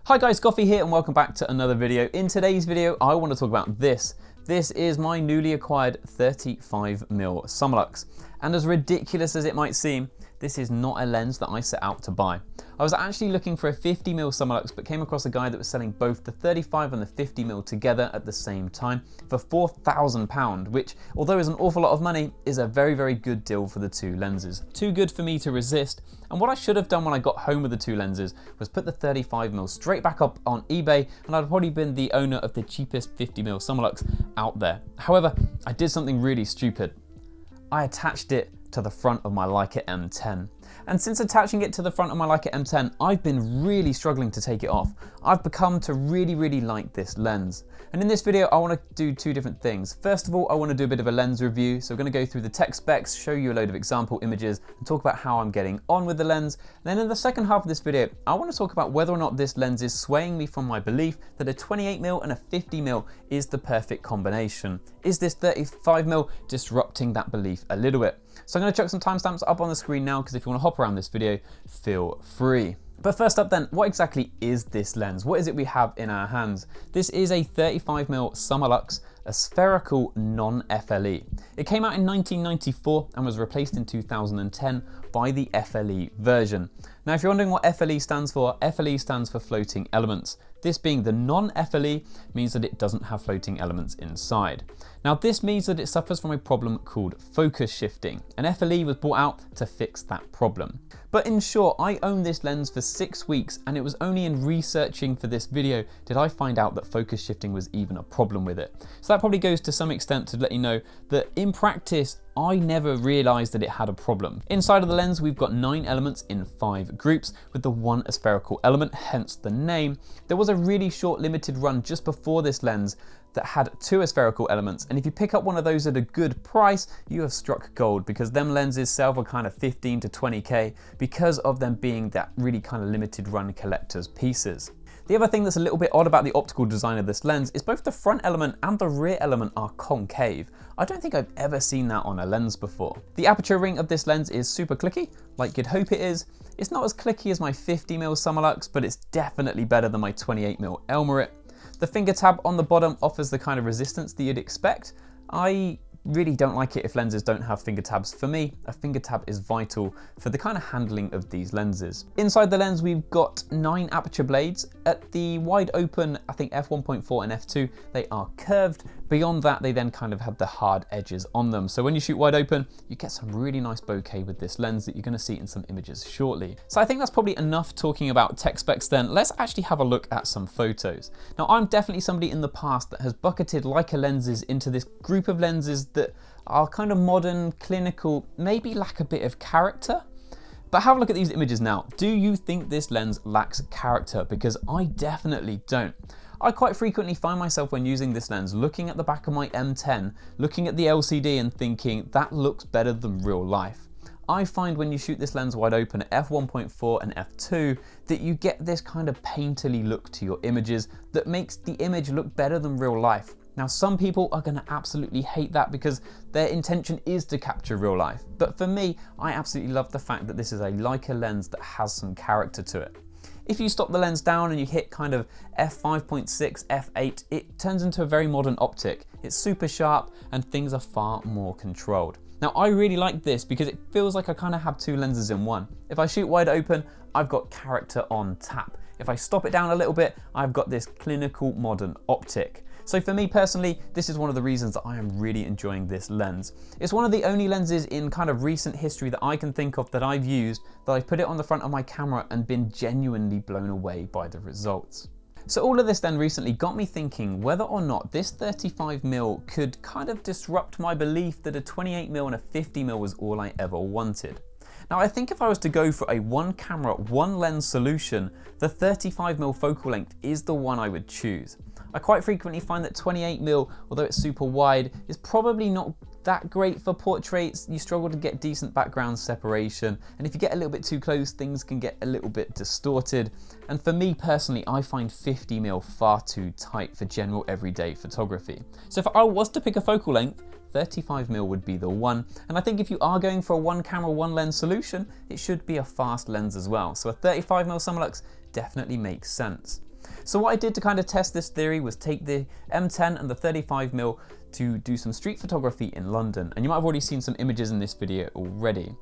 Hi guys, Coffee here and welcome back to another video. In today's video, I want to talk about this. This is my newly acquired 35mm Summilux. And as ridiculous as it might seem, this is not a lens that I set out to buy. I was actually looking for a 50mm Summilux, but came across a guy that was selling both the 35 and the 50mm together at the same time for £4,000, which, although is an awful lot of money, is a very, very good deal for the two lenses. Too good for me to resist. And what I should have done when I got home with the two lenses was put the 35mm straight back up on eBay, and I'd probably been the owner of the cheapest 50mm Summilux out there. However, I did something really stupid. I attached it to the front of my Leica M10. And since attaching it to the front of my Leica M10, I've been really struggling to take it off. I've become to really like this lens. And in this video, I want to do two different things. First of all, I want to do a bit of a lens review. So I'm going to go through the tech specs, show you a load of example images, and talk about how I'm getting on with the lens. And then in the second half of this video, I want to talk about whether or not this lens is swaying me from my belief that a 28mm and a 50mm is the perfect combination. Is this 35mm disrupting that belief a little bit? So I'm going to chuck some timestamps up on the screen now, because if you want to hop around this video, feel free. But first up then, what exactly is this lens? What is it we have in our hands? This is a 35mm Summilux, a spherical non-FLE. It came out in 1994 and was replaced in 2010 by the FLE version. Now, if you're wondering what FLE stands for floating elements. This being the non-FLE means that it doesn't have floating elements inside. Now, this means that it suffers from a problem called focus shifting, and FLE was brought out to fix that problem. But in short, I owned this lens for 6 weeks, and it was only in researching for this video did I find out that focus shifting was even a problem with it. So that probably goes to some extent to let you know that in practice, I never realized that it had a problem. Inside of the lens, we've got 9 elements in 5 groups, with the one aspherical element, hence the name. There was a really short limited run just before this lens that had 2 aspherical elements, and if you pick up one of those at a good price, you have struck gold, because them lenses sell for kind of 15 to 20k because of them being that really kind of limited run collector's pieces. The other thing that's a little bit odd about the optical design of this lens is both the front element and the rear element are concave. I don't think I've ever seen that on a lens before. The aperture ring of this lens is super clicky, like you'd hope it is. It's not as clicky as my 50mm Summilux, but it's definitely better than my 28mm Elmarit. The finger tab on the bottom offers the kind of resistance that you'd expect. I really don't like it if lenses don't have finger tabs. For me, a finger tab is vital for the kind of handling of these lenses. Inside the lens, we've got 9 aperture blades. At the wide open, I think f1.4 and f2, they are curved. Beyond that, they then kind of have the hard edges on them. So when you shoot wide open, you get some really nice bokeh with this lens that you're going to see in some images shortly. So I think that's probably enough talking about tech specs then. Let's actually have a look at some photos. Now, I'm definitely somebody in the past that has bucketed Leica lenses into this group of lenses that are kind of modern, clinical, maybe lack a bit of character. But have a look at these images now. Do you think this lens lacks character? Because I definitely don't. I quite frequently find myself when using this lens looking at the back of my M10, looking at the LCD and thinking that looks better than real life. I find when you shoot this lens wide open at f1.4 and f2 that you get this kind of painterly look to your images that makes the image look better than real life. Now, some people are going to absolutely hate that because their intention is to capture real life. But for me, I absolutely love the fact that this is a Leica lens that has some character to it. If you stop the lens down and you hit kind of f5.6, f8, it turns into a very modern optic. It's super sharp and things are far more controlled. Now, I really like this because it feels like I kind of have 2 lenses in one. If I shoot wide open, I've got character on tap. If I stop it down a little bit, I've got this clinical modern optic. So for me personally, this is one of the reasons that I am really enjoying this lens. It's one of the only lenses in kind of recent history that I can think of that I've used, that I've put it on the front of my camera and been genuinely blown away by the results. So all of this then recently got me thinking whether or not this 35mm could kind of disrupt my belief that a 28mm and a 50mm was all I ever wanted. Now, I think if I was to go for a one camera, one lens solution, the 35mm focal length is the one I would choose. I quite frequently find that 28mm, although it's super wide, is probably not that great for portraits. You struggle to get decent background separation, and if you get a little bit too close, things can get a little bit distorted. And for me personally, I find 50mm far too tight for general everyday photography. So if I was to pick a focal length, 35mm would be the one. And I think if you are going for a one camera, one lens solution, it should be a fast lens as well. So a 35mm Summilux definitely makes sense. So what I did to kind of test this theory was take the M10 and the 35mm to do some street photography in London. And you might have already seen some images in this video already.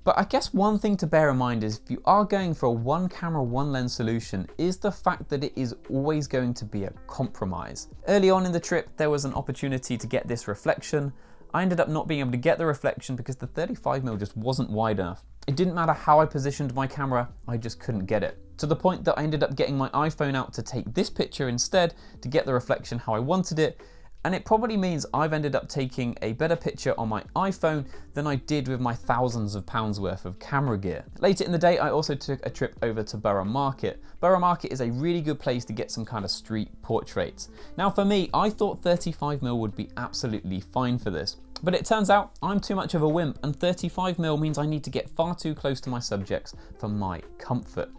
But I guess one thing to bear in mind is if you are going for a one camera, one lens solution is the fact that it is always going to be a compromise. Early on in the trip, there was an opportunity to get this reflection. I ended up not being able to get the reflection because the 35mm just wasn't wide enough. It didn't matter how I positioned my camera, I just couldn't get it. To the point that I ended up getting my iPhone out to take this picture instead to get the reflection how I wanted it. And it probably means I've ended up taking a better picture on my iPhone than I did with my thousands of pounds worth of camera gear. Later in the day, I also took a trip over to Borough Market. Borough Market is a really good place to get some kind of street portraits. Now for me, I thought 35mm would be absolutely fine for this. But it turns out I'm too much of a wimp, and 35mm means I need to get far too close to my subjects for my comfort.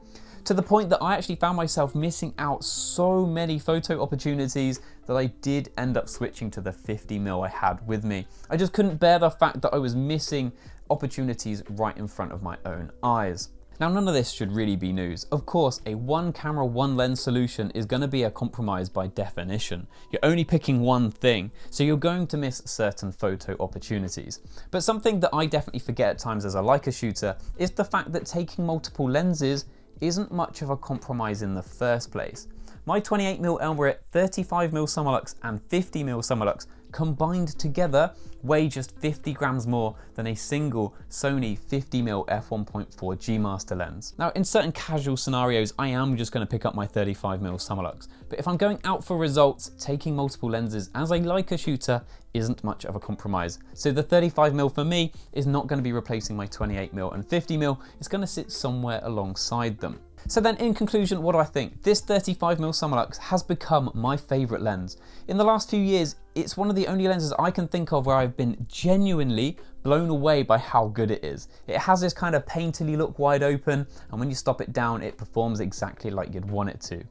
To the point that I actually found myself missing out so many photo opportunities that I did end up switching to the 50mm I had with me. I just couldn't bear the fact that I was missing opportunities right in front of my own eyes. Now none of this should really be news. Of course, a one camera, one lens solution is going to be a compromise by definition. You're only picking one thing, so you're going to miss certain photo opportunities. But something that I definitely forget at times as a Leica shooter is the fact that taking multiple lenses isn't much of a compromise in the first place. My 28mm Elmarit, 35mm Summilux and 50mm Summilux combined together weigh just 50 grams more than a single Sony 50mm f1.4 G Master lens. Now in certain casual scenarios I am just going to pick up my 35mm Summilux, but if I'm going out for results, taking multiple lenses as a Leica shooter isn't much of a compromise. So the 35mm for me is not going to be replacing my 28mm and 50mm, it's going to sit somewhere alongside them. So then in conclusion, what do I think? This 35mm Summilux has become my favourite lens. In the last few years, it's one of the only lenses I can think of where I've been genuinely blown away by how good it is. It has this kind of painterly look wide open, and when you stop it down, it performs exactly like you'd want it to.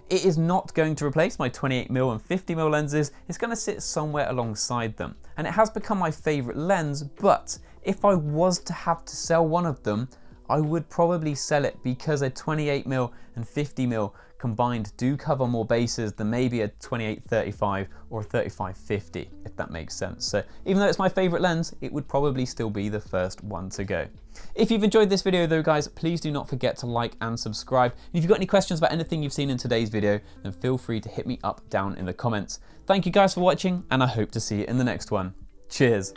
It is not going to replace my 28mm and 50mm lenses, it's going to sit somewhere alongside them. And it has become my favourite lens, but if I was to have to sell one of them, I would probably sell it because a 28mm and 50mm combined do cover more bases than maybe a 28-35 or a 35-50, if that makes sense. So even though it's my favorite lens, it would probably still be the first one to go. If you've enjoyed this video though guys, please do not forget to like and subscribe. And if you've got any questions about anything you've seen in today's video, then feel free to hit me up down in the comments. Thank you guys for watching, and I hope to see you in the next one. Cheers.